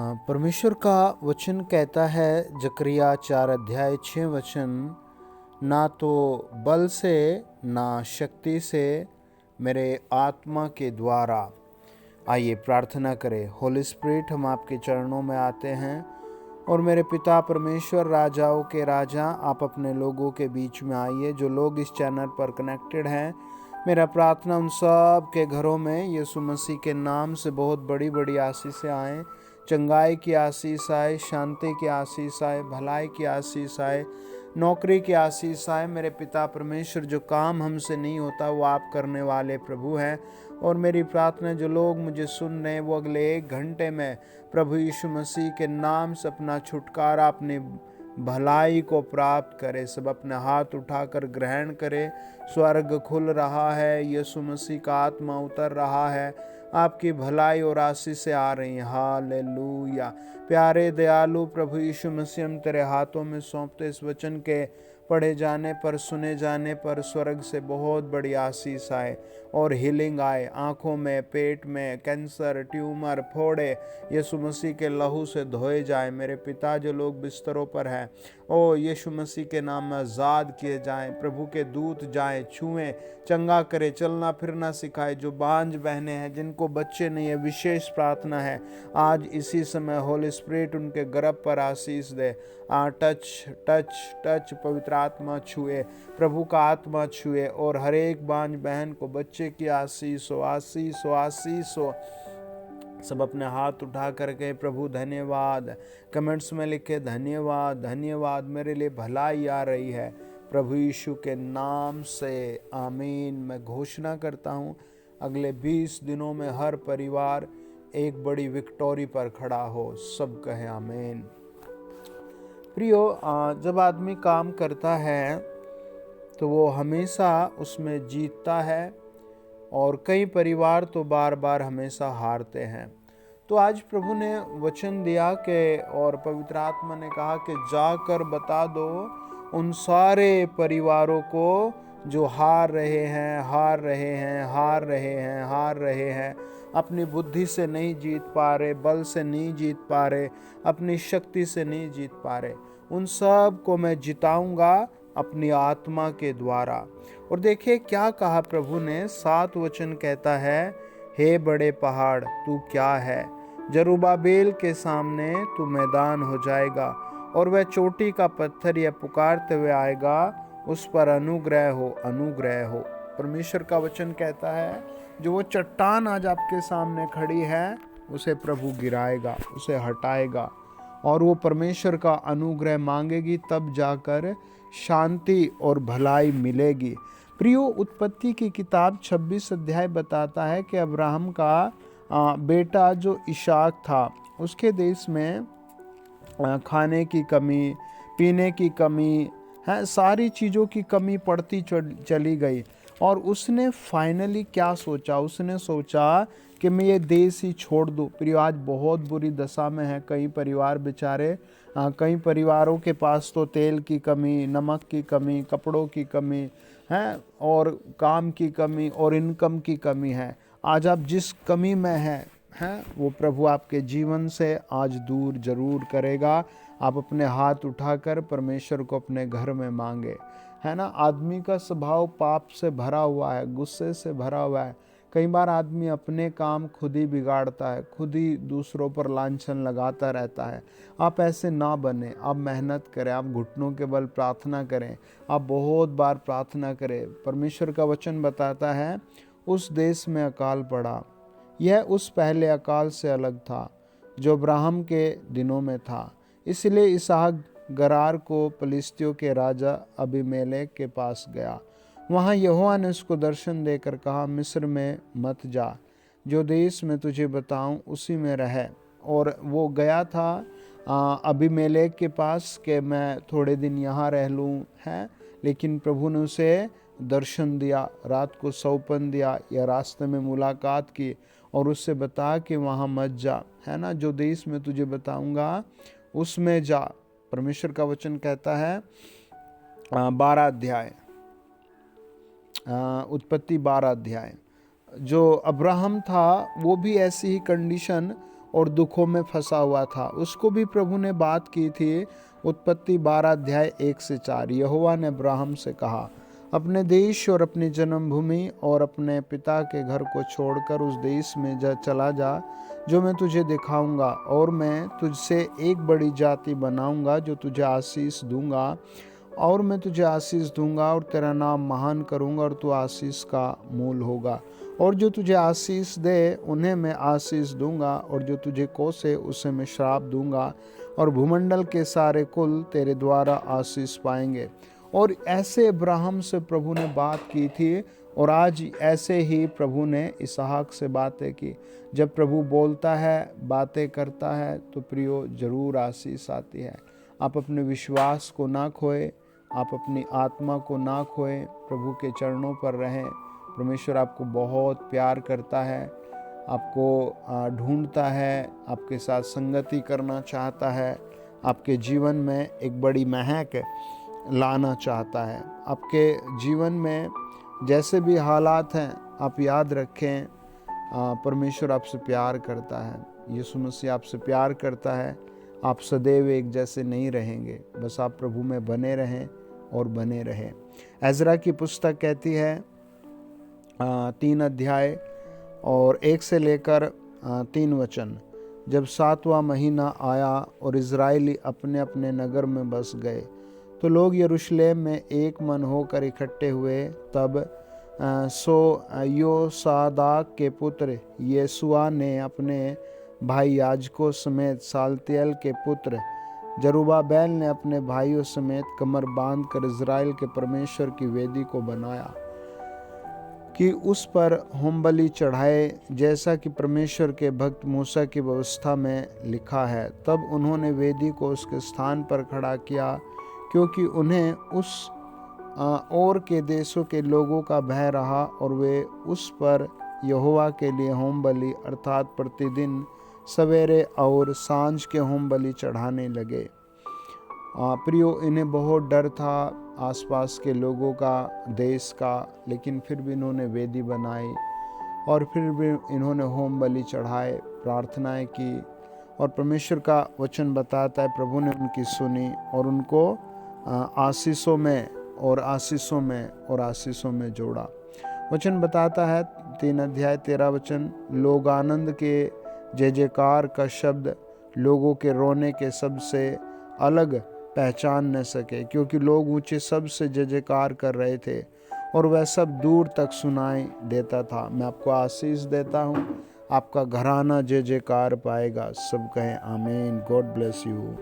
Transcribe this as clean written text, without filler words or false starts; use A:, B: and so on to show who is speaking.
A: परमेश्वर का वचन कहता है जकरिया 4 अध्याय 6 वचन, ना तो बल से ना शक्ति से मेरे आत्मा के द्वारा। आइए प्रार्थना करें। होली स्पिरिट, हम आपके चरणों में आते हैं और मेरे पिता परमेश्वर, राजाओं के राजा, आप अपने लोगों के बीच में आइए। जो लोग इस चैनल पर कनेक्टेड हैं, मेरा प्रार्थना उन सब के घरों में यीशु मसीह के नाम से बहुत बड़ी बड़ी आशीषें आएँ। चंगाई की आशीष आए, शांति की आशीष आए, भलाई की आशीष आए, नौकरी की आशीष आए। मेरे पिता परमेश्वर, जो काम हमसे नहीं होता वो आप करने वाले प्रभु हैं। और मेरी प्रार्थना, जो लोग मुझे सुन रहे हैं वो अगले 1 घंटे में प्रभु यीशु मसीह के नाम से अपना छुटकारा, अपनी भलाई को प्राप्त करे। सब अपने हाथ उठाकर ग्रहण करे। स्वर्ग खुल रहा है, यीशु मसीह का आत्मा उतर रहा है, आपकी भलाई और आशीष से आ रही हैं। हालेलुया। प्यारे दयालु प्रभु यीशु मसीह, हम तेरे हाथों में सौंपते इस वचन के पढ़े जाने पर, सुने जाने पर स्वर्ग से बहुत बड़ी आशीष आए और हीलिंग आए। आँखों में, पेट में कैंसर, ट्यूमर, फोड़े यीशु मसीह के लहू से धोए जाए। मेरे पिता, जो लोग बिस्तरों पर हैं, ओ यीशु मसीह के नाम में आज़ाद किए जाएं। प्रभु के दूत जाएं, छुएं, चंगा करे, चलना फिरना सिखाए। जो बांझ बहने हैं, जिनको बच्चे नहीं है, विशेष प्रार्थना है आज इसी समय होली स्पिरिट उनके गर्भ पर आशीष दे। टच टच टच, पवित्र आत्मा छुए, प्रभु का आत्मा छुए और हर एक बांझ बहन को बच्चे की आशीष हो, आशीष हो, आशीष हो। सब अपने हाथ उठा करके प्रभु धन्यवाद कमेंट्स में लिखे, धन्यवाद धन्यवाद, मेरे लिए भलाई आ रही है प्रभु यीशु के नाम से, आमीन। मैं घोषणा करता हूँ अगले 20 दिनों में हर परिवार एक बड़ी विक्टोरी पर खड़ा हो। सब कहे आमीन। प्रियो, जब आदमी काम करता है तो वो हमेशा उसमें जीतता है और कई परिवार तो बार बार हमेशा हारते हैं। तो आज प्रभु ने वचन दिया कि, और पवित्र आत्मा ने कहा कि जाकर बता दो उन सारे परिवारों को जो हार रहे हैं, हार रहे हैं, हार रहे हैं, हार रहे हैं, अपनी बुद्धि से नहीं जीत पा रहे, बल से नहीं जीत पा रहे, अपनी शक्ति से नहीं जीत पा रहे। उन सब को मैं जिताऊंगा अपनी आत्मा के द्वारा। और देखिए क्या कहा प्रभु ने। 7 वचन कहता है, हे बड़े पहाड़ तू क्या है, जरुब्बाबेल के सामने तू मैदान हो जाएगा और वह चोटी का पत्थर यह पुकारते हुए आएगा, उस पर अनुग्रह हो, अनुग्रह हो। परमेश्वर का वचन कहता है, जो वो चट्टान आज आपके सामने खड़ी है उसे प्रभु गिराएगा, उसे हटाएगा और वो परमेश्वर का अनुग्रह मांगेगी, तब जाकर शांति और भलाई मिलेगी। प्रियो, उत्पत्ति की किताब 26 अध्याय बताता है कि अब्राहम का बेटा जो इशाक था, उसके देश में खाने की कमी, पीने की कमी है, सारी चीज़ों की कमी पड़ती चली गई। और उसने फाइनली क्या सोचा, उसने सोचा कि मैं ये देश ही छोड़ दूँ। प्रियो, आज बहुत बुरी दशा में है कई परिवार बेचारे। कई परिवारों के पास तो तेल की कमी, नमक की कमी, कपड़ों की कमी है और काम की कमी और इनकम की कमी है। आज आप जिस कमी में हैं वो प्रभु आपके जीवन से आज दूर जरूर करेगा। आप अपने हाथ उठाकर परमेश्वर को अपने घर में मांगे, है ना। आदमी का स्वभाव पाप से भरा हुआ है, गुस्से से भरा हुआ है। कई बार आदमी अपने काम खुद ही बिगाड़ता है, खुद ही दूसरों पर लांछन लगाता रहता है। आप ऐसे ना बने, आप मेहनत करें, आप घुटनों के बल प्रार्थना करें, आप बहुत बार प्रार्थना करें। परमेश्वर का वचन बताता है, उस देश में अकाल पड़ा। यह उस पहले अकाल से अलग था जो अब्राहम के दिनों में था। इसलिए इसहाक गरार को फिलिस्तियों के राजा अबीमेलेक के पास गया। वहाँ यहोवा ने उसको दर्शन देकर कहा, मिस्र में मत जा, जो देश में तुझे बताऊं उसी में रह। और वो गया था अबीमेलेक के पास कि मैं थोड़े दिन यहाँ रह लूँ, है। लेकिन प्रभु ने उसे दर्शन दिया, रात को सौपन दिया या रास्ते में मुलाकात की और उससे बता कि वहाँ मत जा, है ना, जो देश में तुझे बताऊंगा उसमें जा। परमेश्वर का वचन कहता है 12 अध्याय, उत्पत्ति 12 अध्याय, जो अब्राहम था वो भी ऐसी ही कंडीशन और दुखों में फंसा हुआ था। उसको भी प्रभु ने बात की थी। उत्पत्ति 12 अध्याय 1 से 4। यहोवा ने अब्राहम से कहा, अपने देश और अपनी जन्मभूमि और अपने पिता के घर को छोड़कर उस देश में चला जा जो मैं तुझे दिखाऊंगा, और मैं तुझसे एक बड़ी जाति बनाऊंगा जो तुझे आशीष दूंगा, और मैं तुझे आशीष दूंगा और तेरा नाम महान करूंगा और तू आशीष का मूल होगा। और जो तुझे आशीष दे उन्हें मैं आशीष दूंगा, और जो तुझे कोसे उसे मैं श्राप दूंगा, और भूमंडल के सारे कुल तेरे द्वारा आशीष पाएंगे। और ऐसे अब्राहम से प्रभु ने बात की थी, और आज ऐसे ही प्रभु ने इसहाक से बातें की। जब प्रभु बोलता है, बातें करता है, तो प्रियो जरूर आशीष आती है। आप अपने विश्वास को ना खोए, आप अपनी आत्मा को ना खोए, प्रभु के चरणों पर रहें। परमेश्वर आपको बहुत प्यार करता है, आपको ढूंढता है, आपके साथ संगति करना चाहता है, आपके जीवन में एक बड़ी महक लाना चाहता है। आपके जीवन में जैसे भी हालात हैं, आप याद रखें, परमेश्वर आपसे प्यार करता है। यीशु मसीह आपसे प्यार करता है। आप सदैव एक जैसे नहीं रहेंगे, बस आप प्रभु में बने रहें और बने रहें। एजरा की पुस्तक कहती है 3 अध्याय और 1 से लेकर 3 वचन। जब 7वां महीना आया और इज़राइली अपने अपने नगर में बस गए, तो लोग यरूशलेम में एक मन होकर इकट्ठे हुए। तब योसादाक के पुत्र येसुआ ने अपने भाई याजकों समेत साल्तियल के पुत्र जरुब्बाबेल ने अपने भाइयों समेत कमर बांधकर इज़राइल के परमेश्वर की वेदी को बनाया कि उस पर होमबलि चढ़ाए, जैसा कि परमेश्वर के भक्त मूसा की व्यवस्था में लिखा है। तब उन्होंने वेदी को उसके स्थान पर खड़ा किया, क्योंकि उन्हें उस और के देशों के लोगों का भय रहा, और वे उस पर यहोवा के लिए होमबलि अर्थात प्रतिदिन सवेरे और सांझ के होमबलि चढ़ाने लगे। प्रियो, इन्हें बहुत डर था आसपास के लोगों का, देश का, लेकिन फिर भी इन्होंने वेदी बनाई और फिर भी इन्होंने होमबलि चढ़ाए, प्रार्थनाएं की, और परमेश्वर का वचन बताता है प्रभु ने उनकी सुनी और उनको आशीषों में और आशीषों में और आशीषों में जोड़ा। वचन बताता है 3 अध्याय 13 वचन, लोग आनंद के जय जयकार का शब्द लोगों के रोने के शब्द से अलग पहचान न सके, क्योंकि लोग ऊंचे शब्द से जय जयकार कर रहे थे और वह सब दूर तक सुनाई देता था। मैं आपको आशीष देता हूँ, आपका घराना जय जयकार पाएगा। सब कहें आमीन। God bless you.